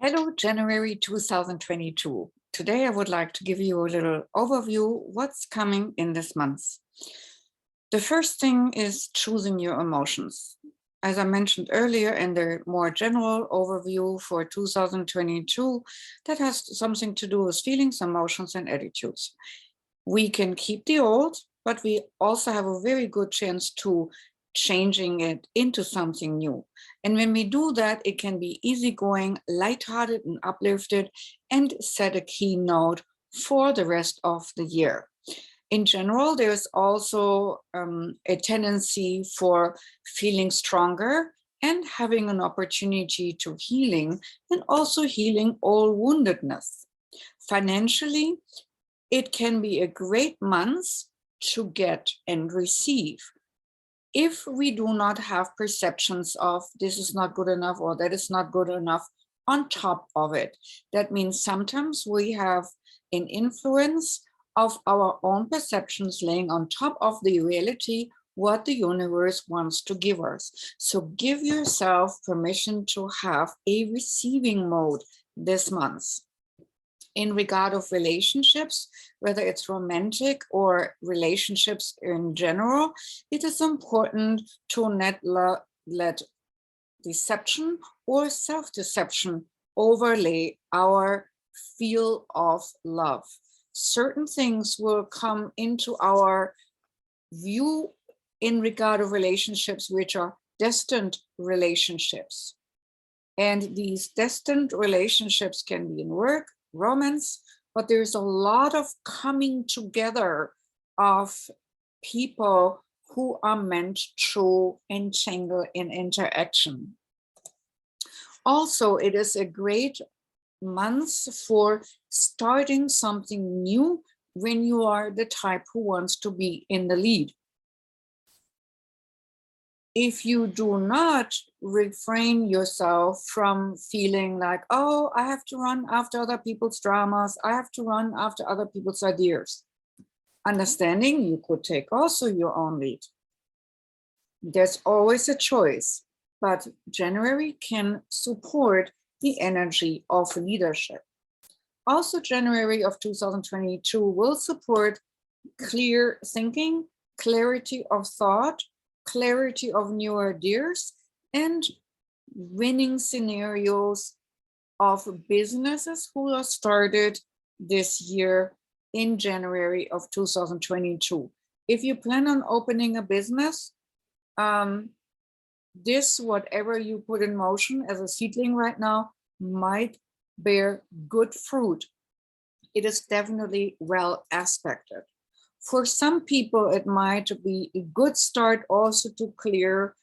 Hello, January 2022. Today I would like to give you a little overview what's coming in this month. The first thing is choosing your emotions. As I mentioned earlier in the more general overview for 2022, that has something to do with feelings, emotions, and attitudes. We can keep the old, but we also have a very good chance to changing it into something new. And when we do that, it can be easygoing, lighthearted, and uplifted, and set a keynote for the rest of the year. In general, there's also a tendency for feeling stronger and having an opportunity to healing, and also healing all woundedness. Financially, it can be a great month to get and receive. If we do not have perceptions of this is not good enough or that is not good enough on top of it, that means sometimes we have an influence of our own perceptions laying on top of the reality, what the universe wants to give us. So give yourself permission to have a receiving mode this month. In regard of relationships, whether it's romantic or relationships in general, it is important to not let deception or self-deception overlay our feel of love. Certain things will come into our view in regard of relationships which are destined relationships. And these destined relationships can be in work, romance, but there's a lot of coming together of people who are meant to entangle in interaction. Also, it is a great month for starting something new when you are the type who wants to be in the lead. If you do not refrain yourself from feeling like, oh, I have to run after other people's dramas, I have to run after other people's ideas, understanding you could take also your own lead. There's always a choice, but January can support the energy of leadership. Also, January of 2022 will support clear thinking, clarity of thought, clarity of new ideas, and winning scenarios of businesses who are started this year in January of 2022. If you plan on opening a business, this, whatever you put in motion as a seedling right now, might bear good fruit. It is definitely well aspected. For some people, it might be a good start also to clear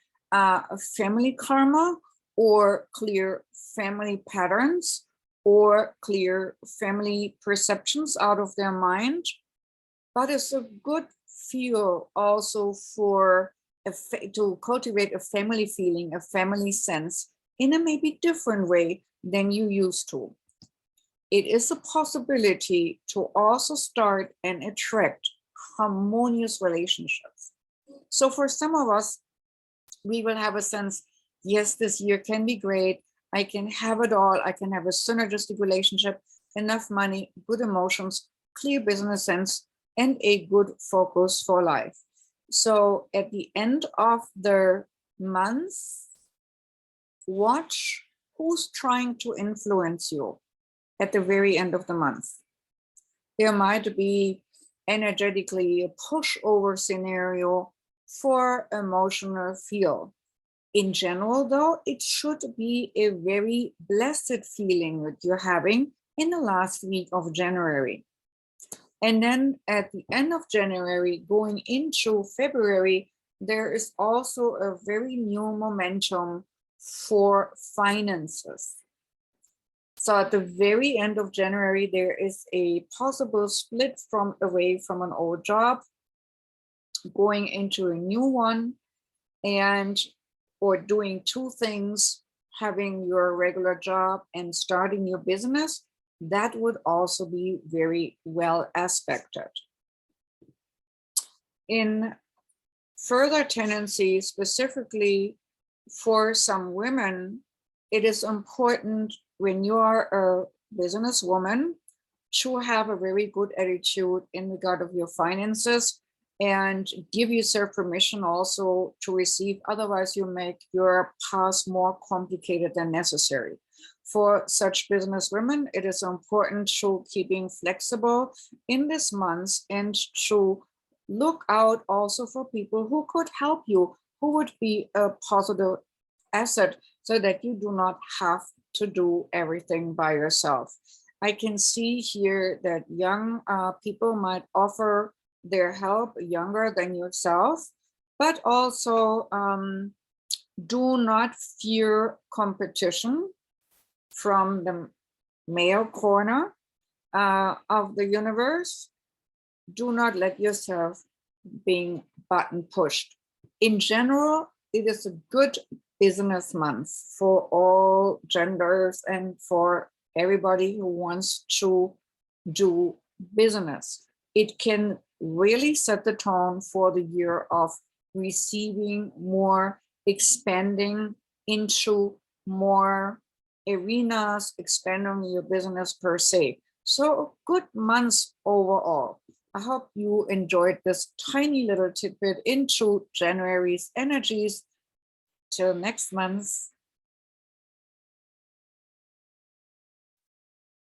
family karma or clear family patterns or clear family perceptions out of their mind. But it's a good feel also for to cultivate a family feeling, a family sense in a maybe different way than you used to. It is a possibility to also start and attract harmonious relationships. So for some of us, we will have a sense, yes, this year can be great. I can have it all. I can have a synergistic relationship, enough money, good emotions, clear business sense, and a good focus for life. So at the end of the month, watch who's trying to influence you at the very end of the month. There might be energetically a pushover scenario for emotional feel. In general, though, it should be a very blessed feeling that you're having in the last week of January. And then at the end of January, going into February, there is also a very new momentum for finances. So at the very end of January, there is a possible split away from an old job, going into a new one, or doing two things, having your regular job and starting your business. That would also be very well aspected. In further tendencies, specifically for some women, it is important when you are a businesswoman, to have a very good attitude in regard of your finances and give yourself permission also to receive. Otherwise, you make your path more complicated than necessary. For such business women, it is important to keeping flexible in this month and to look out also for people who could help you, who would be a positive asset, so that you do not have to do everything by yourself. I can see here that young people might offer their help, younger than yourself, but also do not fear competition from the male corner of the universe. Do not let yourself being button pushed. In general, it is a good business month for all genders and for everybody who wants to do business. It can really set the tone for the year of receiving more, expanding into more arenas, expanding your business per se. So good months overall. I hope you enjoyed this tiny little tidbit into January's energies. Till next month.